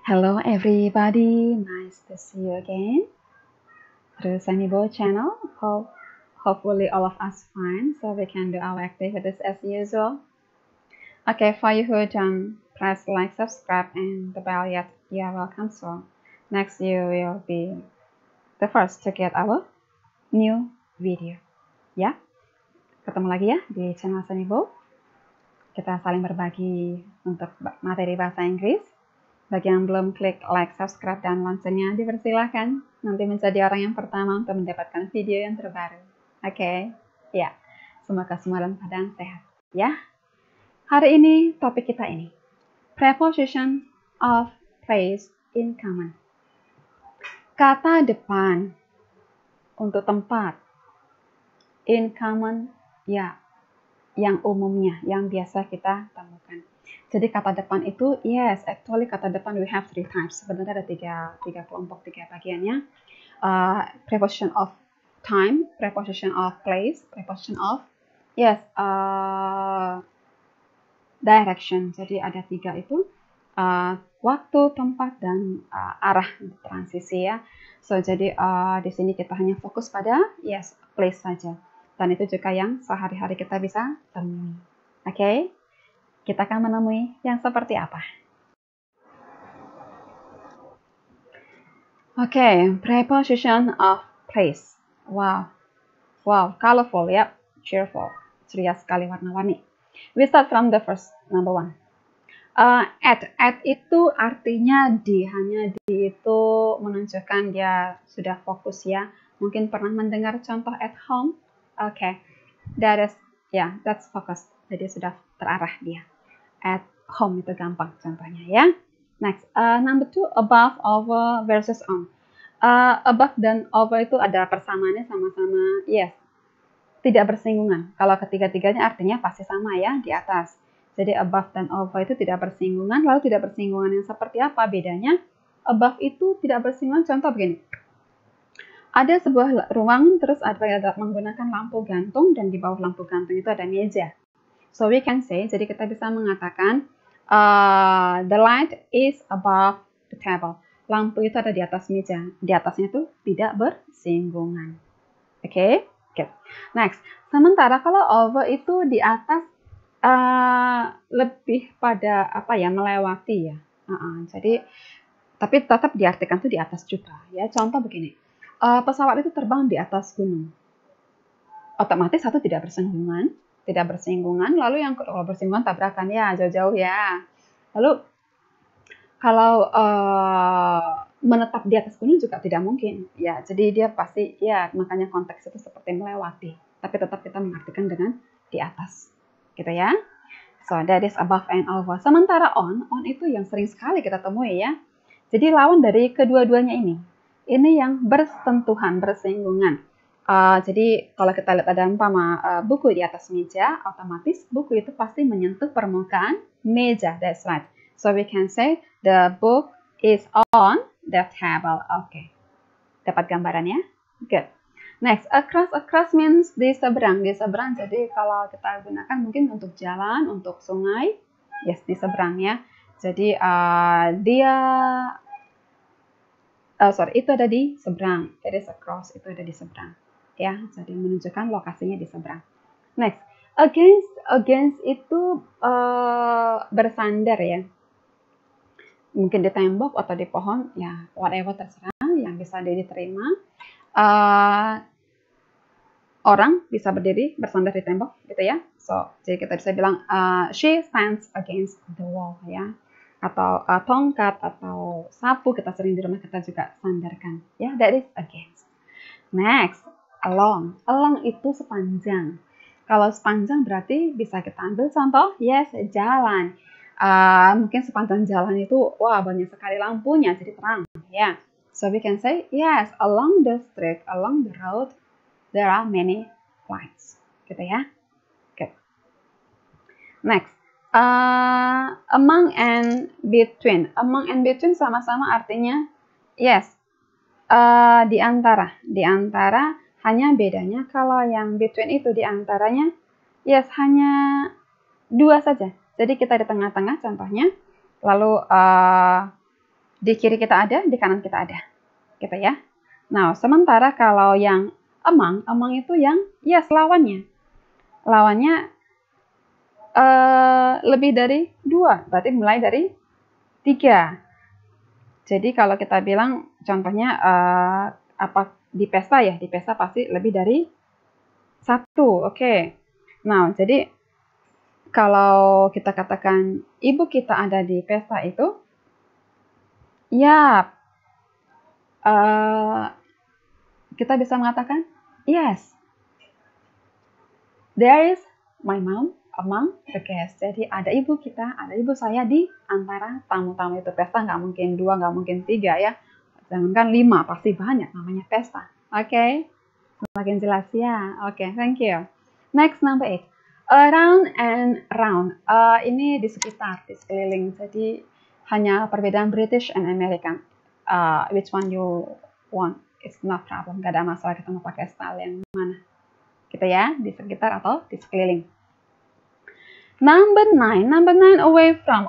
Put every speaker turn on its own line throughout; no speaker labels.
Hello everybody, nice to see you again through Sunnybo channel. Hopefully all of us fine, so we can do our activities as usual. Okay, for you who don't press like, subscribe, and the bell yet, you are welcome. So next you will be the first to get our new video. Ya, ketemu lagi ya di channel Sunnybo. Kita saling berbagi untuk materi bahasa Inggris. Bagi yang belum klik like, subscribe, dan loncengnya, dipersilahkan nanti menjadi orang yang pertama untuk mendapatkan video yang terbaru. Oke, ya. Semoga semua dalam keadaan sehat, ya. Hari ini topik kita ini, preposition of place in common. Kata depan untuk tempat, in common, ya, yang umumnya, yang biasa kita temukan. Jadi kata depan itu, yes, actually kata depan we have three types. Sebenarnya ada tiga kelompok, tiga bagiannya. Preposition of time, preposition of place, preposition of, yes, direction. Jadi ada tiga itu, waktu, tempat, dan arah transisi ya. So jadi di sini kita hanya fokus pada, yes, place saja. Dan itu juga yang sehari-hari kita bisa temui. Oke? Kita akan menemui yang seperti apa. Oke, preposition of place. Wow, colorful, ya, cheerful, ceria sekali, warna-warni. We start from the first, number one. At itu artinya hanya di itu menunjukkan dia sudah fokus ya. Mungkin pernah mendengar contoh at home. Oke, that's focus. Jadi sudah terarah dia. At home itu gampang contohnya ya. Next, number two, above, over, versus on. Above dan over itu ada persamaannya sama-sama, yes, tidak bersinggungan. Kalau ketiga-tiganya artinya pasti sama ya, di atas. Jadi above dan over itu tidak bersinggungan. Lalu tidak bersinggungan yang seperti apa bedanya? Above itu tidak bersinggungan, contoh begini. Ada sebuah ruangan, terus ada menggunakan lampu gantung, dan di bawah lampu gantung itu ada meja. So we can say, jadi kita bisa mengatakan the light is above the table. Lampu itu ada di atas meja. Di atasnya itu tidak bersinggungan. Oke? Good. Next. Sementara kalau over itu di atas lebih pada apa ya, melewati ya. Jadi tapi tetap diartikan itu di atas juga ya. Contoh begini. Pesawat itu terbang di atas gunung. Otomatis satu tidak bersinggungan, lalu yang kalau bersinggungan tabrakan ya, jauh-jauh ya. Lalu kalau menetap di atas gunung juga tidak mungkin ya, jadi dia pasti ya, makanya konteks itu seperti melewati, tapi tetap kita mengartikan dengan di atas gitu ya. So that is above and over. Sementara on itu yang sering sekali kita temui ya, jadi lawan dari kedua-duanya ini yang bersentuhan, bersinggungan. Jadi kalau kita lihat ada umpama buku di atas meja, otomatis buku itu pasti menyentuh permukaan meja. That's right. So we can say the book is on the table. Oke. Dapat gambarannya? Good. Next, across means di seberang. Di seberang, jadi kalau kita gunakan mungkin untuk jalan, untuk sungai, yes, di seberang ya. Jadi itu ada di seberang. It is across, itu ada di seberang. Ya, jadi menunjukkan lokasinya di seberang. Next, against itu bersandar ya. Mungkin di tembok atau di pohon, ya whatever terserah yang bisa diterima. Orang bisa berdiri bersandar di tembok, gitu ya. So, jadi kita bisa bilang she stands against the wall ya. Atau tongkat atau sapu kita sering di rumah kita juga sandarkan. Ya, that is against. Next, along itu sepanjang. Kalau sepanjang berarti bisa kita ambil contoh, yes, jalan. Mungkin sepanjang jalan itu, wah, banyak sekali lampunya, jadi terang ya. So we can say, yes, along the street, along the road, there are many lights, gitu ya. Good. Next, among and between. Among and between sama-sama artinya, yes, di antara. Hanya bedanya kalau yang between itu di antaranya, yes, hanya dua saja. Jadi kita di tengah-tengah contohnya. Lalu Di kiri kita ada, di kanan kita ada. Gitu ya. Nah, sementara kalau yang among itu yang yes, lawannya. Lawannya lebih dari 2, berarti mulai dari 3. Jadi kalau kita bilang contohnya apa di pesta ya, di pesta pasti lebih dari 1. Oke. Nah, jadi kalau kita katakan ibu kita ada di pesta itu, ya kita bisa mengatakan yes, there is my mom among the guests. Jadi ada ibu kita, ada ibu saya di antara tamu-tamu itu. Pesta nggak mungkin 2, nggak mungkin 3 ya. Jangankan 5, pasti banyak, namanya pesta. Oke, semakin jelas ya. Oke, thank you. Next, number 8. Around and round. Ini di sekitar, di sekeliling. Jadi hanya perbedaan British and American. Which one you want? It's not problem. Gak ada masalah kita mau pakai style yang mana. Gitu ya, di sekitar atau di sekeliling. Number 9 away from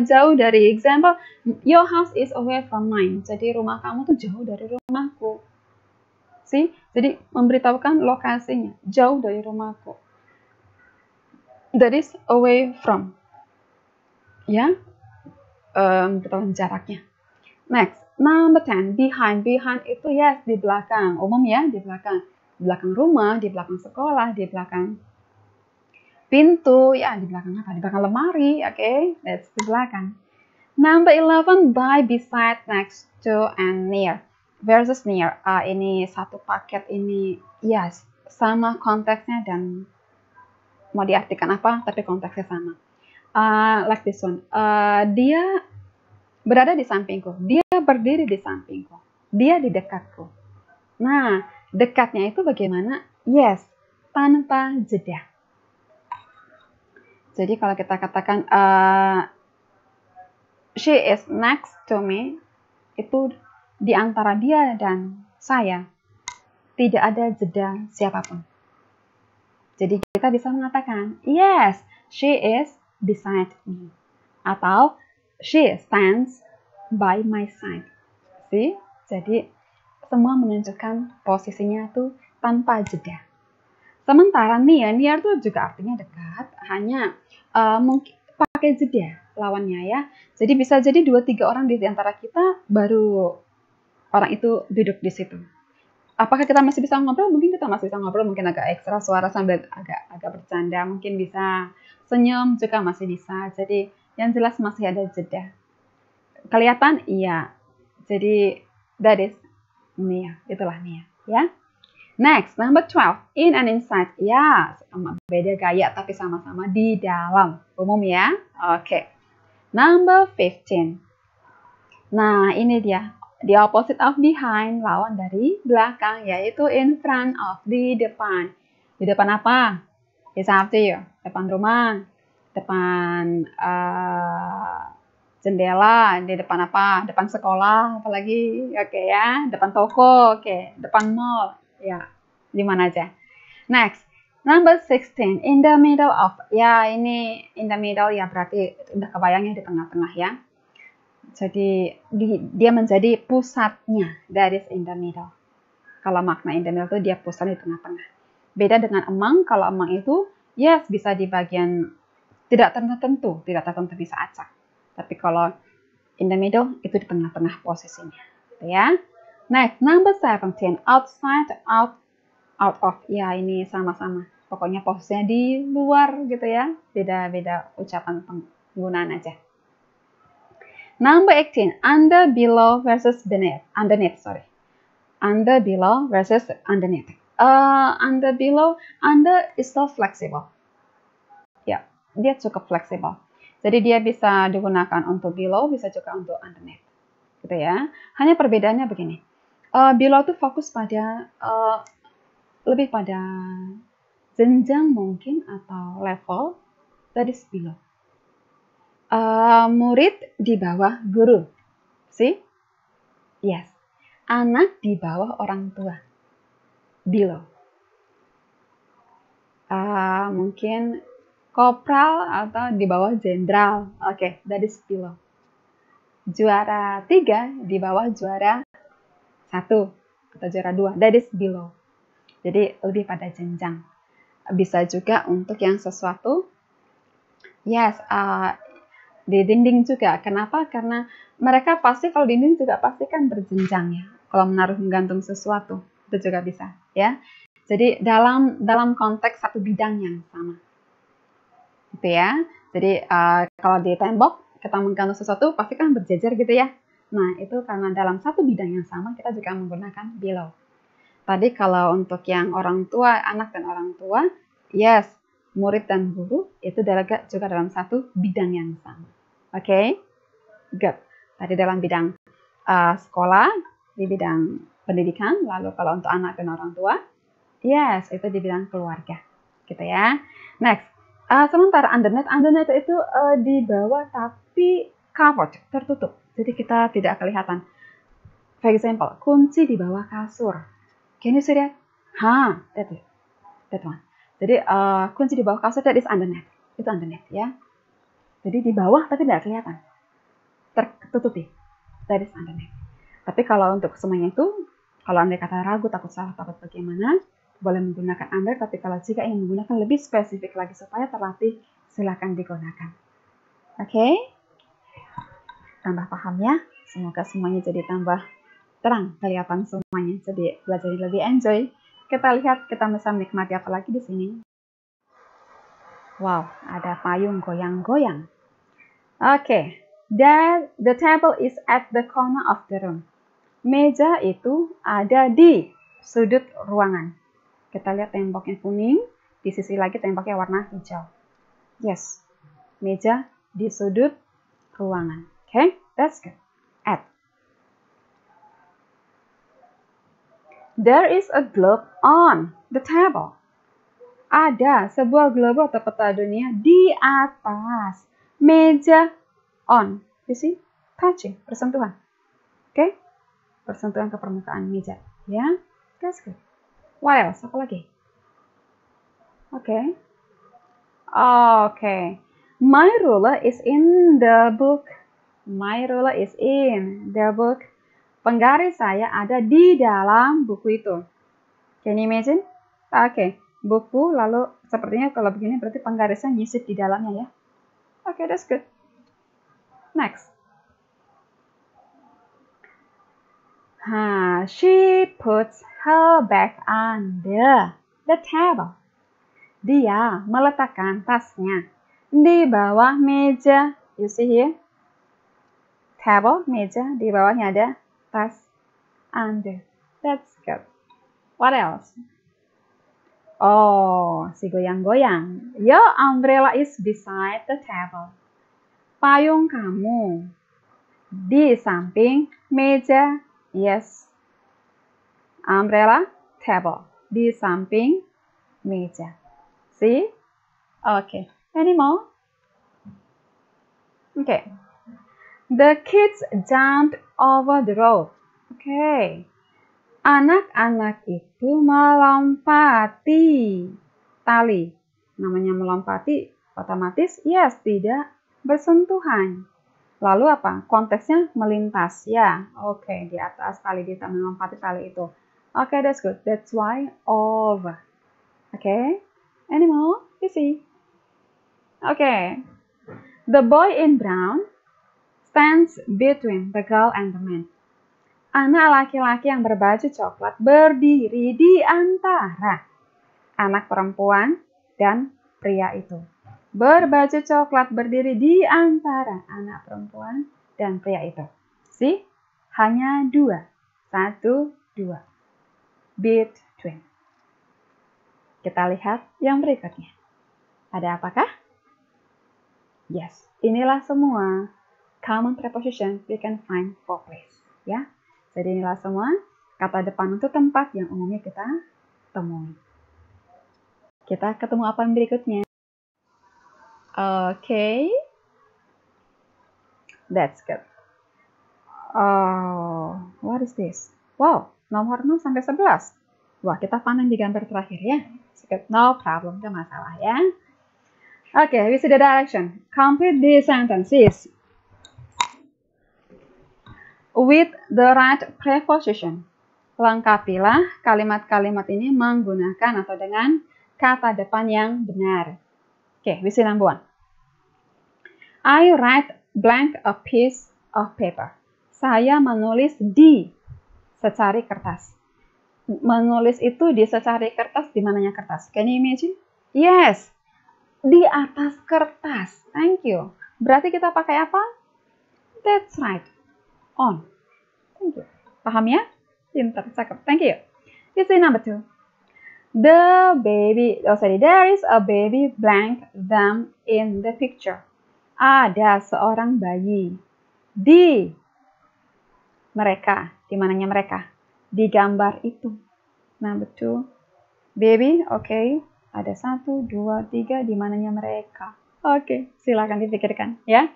jauh dari. Example, your house is away from mine. Jadi rumah kamu tuh jauh dari rumahku. See? Jadi memberitahukan lokasinya, jauh dari rumahku. That is away from. Ya, memberitahukan jaraknya. Next, number 10, behind. Behind itu yes, di belakang. Umum ya, di belakang. Di belakang rumah, di belakang sekolah, di belakang pintu, ya di belakang apa? Di belakang lemari, oke? That's di belakang. Number 11, by, beside, next to, and near. Versus near. Ini satu paket ini, yes, sama konteksnya dan mau diartikan apa, tapi konteksnya sama. Like this one. Dia berada di sampingku. Dia berdiri di sampingku. Dia di dekatku. Nah, dekatnya itu bagaimana? Yes, tanpa jeda. Jadi kalau kita katakan she is next to me, itu di antara dia dan saya tidak ada jeda siapapun. Jadi kita bisa mengatakan yes, she is beside me, atau she stands by my side. See? Jadi semua menunjukkan posisinya itu tanpa jeda. Sementara near itu juga artinya dekat, hanya mungkin pakai jeda lawannya ya. Jadi bisa jadi 2-3 orang di antara kita baru orang itu duduk di situ. Apakah kita masih bisa ngobrol? Mungkin kita masih bisa ngobrol, mungkin agak ekstra suara sambil agak bercanda, mungkin bisa senyum juga masih bisa. Jadi yang jelas masih ada jeda. Kelihatan? Iya. Jadi that is near, itulah near ya. Next, number 12, in and inside. Ya, sama beda gaya tapi sama-sama di dalam. Umum ya. Oke. Number 15. Nah, ini dia. The opposite of behind, lawan dari belakang, yaitu in front of, di depan. Di depan apa? It's up to you. Depan rumah, depan jendela, di depan apa? Depan sekolah, apalagi. Oke ya. Depan toko, oke. Depan mall. Ya, di mana aja. Next, number 16, in the middle of. Ya, ini in the middle ya berarti udah kebayangnya di tengah-tengah ya. Jadi dia menjadi pusatnya, that is in the middle. Kalau makna in the middle itu dia pusat di tengah-tengah. Beda dengan among, kalau among itu yes bisa di bagian tidak tertentu bisa acak. Tapi kalau in the middle itu di tengah-tengah posisinya, gitu ya. Next, number 17, outside, out of. Ya, ini sama-sama. Pokoknya posisinya di luar gitu ya. Beda-beda ucapan penggunaan aja. Number 18, under, below versus beneath. Underneath, sorry. Under, below versus underneath. Under, below, under is so flexible. Ya, dia cukup fleksibel. Jadi dia bisa digunakan untuk below, bisa juga untuk underneath. Gitu ya. Hanya perbedaannya begini. Below itu fokus pada lebih pada jenjang mungkin atau level, that is below. Murid di bawah guru. See? Yes. Anak di bawah orang tua. Below. Mungkin kopral atau di bawah jenderal. Oke, that is below. juara 3 di bawah juara 1 atau juara 2. That is below. Jadi lebih pada jenjang. Bisa juga untuk yang sesuatu, yes, di dinding juga. Kenapa? Karena mereka pasti kalau dinding juga pasti kan berjenjang ya. Kalau menaruh menggantung sesuatu itu juga bisa ya. Jadi dalam konteks satu bidang yang sama, gitu ya. Jadi kalau di tembok kita menggantung sesuatu pasti kan berjejer gitu ya. Nah itu karena dalam satu bidang yang sama kita juga menggunakan below. Tadi kalau untuk yang orang tua, anak dan orang tua, yes, murid dan guru itu juga dalam satu bidang yang sama. Oke, good. Tadi dalam bidang sekolah, di bidang pendidikan, lalu kalau untuk anak dan orang tua, yes, itu di bidang keluarga, gitu ya. Next, sementara underneath itu di bawah tapi covered, tertutup, jadi kita tidak kelihatan. For example, kunci di bawah kasur. Can you see that? That one. Jadi kunci di bawah kasur, that is underneath. Itu underneath ya. Jadi di bawah tapi tidak kelihatan, tertutupi. That is underneath. Tapi kalau untuk semuanya itu, kalau Anda kata ragu, takut salah, takut bagaimana, boleh menggunakan under. Tapi kalau jika ingin menggunakan lebih spesifik lagi supaya terlatih, silakan digunakan. Oke? Tambah paham ya. Semoga semuanya jadi tambah terang, kelihatan semuanya. Jadi belajar lebih enjoy. Kita lihat, kita bisa menikmati apa lagi di sini. Wow, ada payung goyang-goyang. Oke. The table is at the corner of the room. Meja itu ada di sudut ruangan. Kita lihat temboknya kuning, di sisi lagi temboknya warna hijau. Yes, meja di sudut ruangan. Okay, that's good. At. There is a globe on the table. Ada sebuah globe atau peta dunia di atas meja. On, you see, touching, bersentuhan. Okay, bersentuhan ke permukaan meja. Ya, that's good. What else? Apa lagi? Okay. Okay. My ruler is in the book. My ruler is in the book. Penggaris saya ada di dalam buku itu. Can you imagine? Okay. Buku, lalu sepertinya kalau begini berarti penggarisnya nyisip di dalamnya ya. Okay, that's good. Next. She puts her bag under the table. Dia meletakkan tasnya di bawah meja. You see here? Table, meja, di bawahnya ada tas. Under. That's good. What else? Oh, si goyang-goyang. Your umbrella is beside the table. Payung kamu di samping meja. Yes. Umbrella, table. Di samping meja. See? Okay. Any more? Okay. The kids jumped over the road. Okay. Anak-anak itu melompati tali. Namanya melompati, otomatis yes, tidak bersentuhan. Lalu apa? Konteksnya melintas ya. Oke, di atas tali, di melompati tali itu. Oke, that's good. That's why over. Oke. Any more? You see? Okay. The boy in brown stands between the girl and the man. Anak laki-laki yang berbaju coklat berdiri di antara anak perempuan dan pria itu. Berbaju coklat berdiri di antara anak perempuan dan pria itu. See? Hanya dua. 1, 2. Between. Kita lihat yang berikutnya. Ada apakah? Yes. Inilah semua common preposition we can find for place. Ya. Jadi inilah semua kata depan untuk tempat yang umumnya kita temui. Kita ketemu apa yang berikutnya? Okay. That's good. Oh, what is this? Wow, nomor 6 sampai 11. Wah, kita panen di gambar terakhir ya. No problem, gak masalah ya. Okay, we see the direction. Complete the sentences. with the right preposition. Lengkapilah kalimat-kalimat ini menggunakan atau dengan kata depan yang benar. Oke, we see number 1. I write blank a piece of paper. Saya menulis di secari kertas. Menulis itu di secari kertas, di mananya kertas? Can you imagine? Yes, di atas kertas. Thank you. Berarti kita pakai apa? That's right. On. Thank you. Paham ya? Pintar, cakep. Thank you. You see number 2. There is a baby blank them in the picture. Ada seorang bayi di mereka. Di mananya mereka? Di gambar itu. Number 2. Baby, okay. Ada 1, 2, 3. Di mananya mereka? Oke, silakan dipikirkan ya.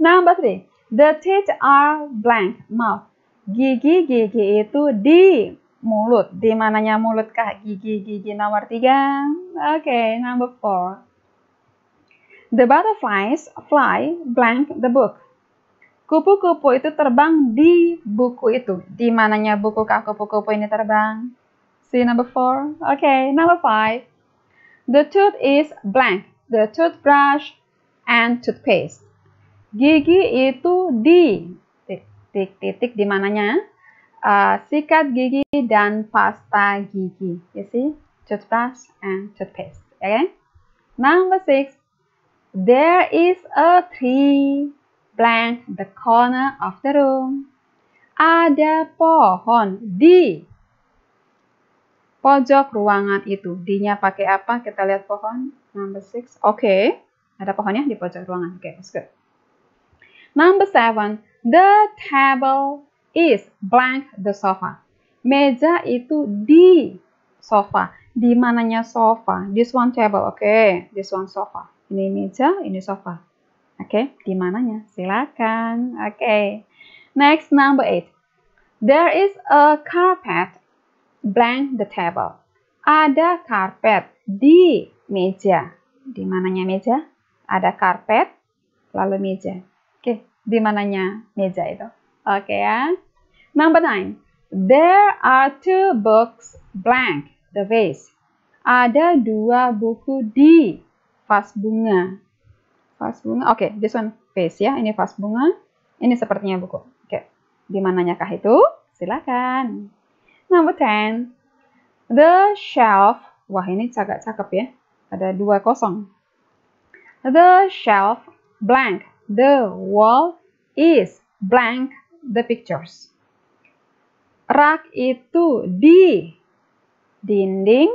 Number 3. The teeth are blank mouth. Gigi-gigi itu di mulut. Di mananya mulut kah? Gigi-gigi nomor 3. Oke, number 4. The butterflies fly blank the book. Kupu-kupu itu terbang di buku itu. Di mananya buku kah kupu-kupu ini terbang? See number 4. Okay, number 5. The tooth is blank. The toothbrush and toothpaste. Gigi itu di titik-titik di mananya sikat gigi dan pasta gigi. You see? Toothbrush and toothpaste. Okay? Number 6. There is a tree blank the corner of the room. Ada pohon di pojok ruangan itu. D-nya pakai apa? Kita lihat pohon. Number 6. Oke. Ada pohonnya di pojok ruangan. Oke, that's good. Number 7. The table is blank the sofa. Meja itu di sofa. Di mananya sofa? This one table. Oke. This one sofa. Ini meja, ini sofa. Oke, di mananya? Silakan. Oke. Next, number 8. There is a carpet blank the table. Ada karpet di meja. Di mananya meja? Ada karpet, lalu meja. Oke, di mananya meja itu? Oke ya. Number 9. There are 2 books blank the vase. Ada 2 buku di vas bunga. Vas bunga. Oke, this one vase ya. Ini vas bunga. Ini sepertinya buku. Oke, di mananya kah itu? Silakan. Number 10. The shelf. Wah, ini agak cakep ya. Ada 2 kosong. The shelf blank. The wall is blank the pictures. Rak itu di dinding.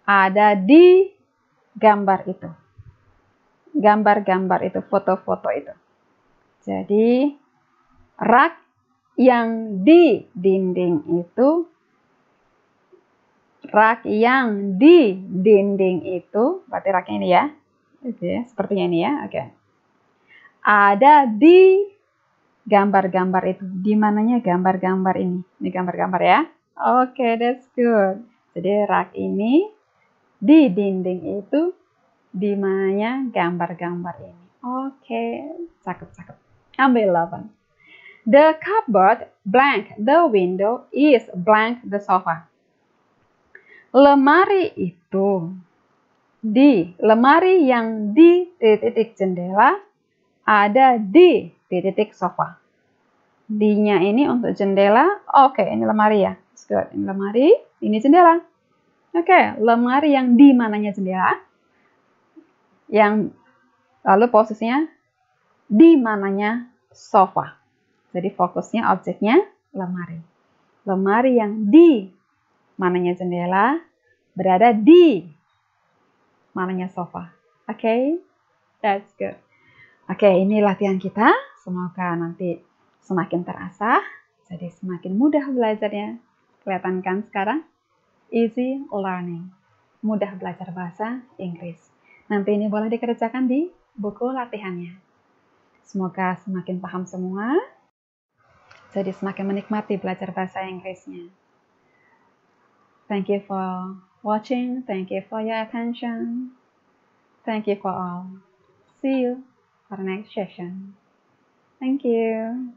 Ada di gambar itu. Gambar-gambar itu, foto-foto itu. Jadi, rak yang di dinding itu, rak yang di dinding itu, berarti raknya ini ya. Oke, sepertinya ini ya. Oke. Ada di gambar-gambar itu. Di mananya gambar-gambar ini? Ini gambar-gambar ya. Oke, that's good. Jadi, rak ini di dinding itu, di mananya gambar-gambar ini. Oke, cakep-cakep. Ambil 8. The cupboard blank the window is blank the sofa. Lemari itu lemari yang di titik jendela ada di titik sofa. D-nya ini untuk jendela. Oke, ini lemari ya. Good. Ini lemari, ini jendela. Oke, lemari yang di mananya jendela. Yang lalu posisinya di mananya sofa. Jadi fokusnya objeknya lemari. Lemari yang di mananya jendela berada di mananya sofa. Oke, that's good. Oke, ini latihan kita. Semoga nanti semakin terasa. Jadi semakin mudah belajarnya. Kelihatan kan sekarang? Easy learning. Mudah belajar bahasa Inggris. Nanti ini boleh dikerjakan di buku latihannya. Semoga semakin paham semua. Jadi semakin menikmati belajar bahasa Inggrisnya. Thank you for watching. Thank you for your attention. Thank you for all. See you for the next session. Thank you.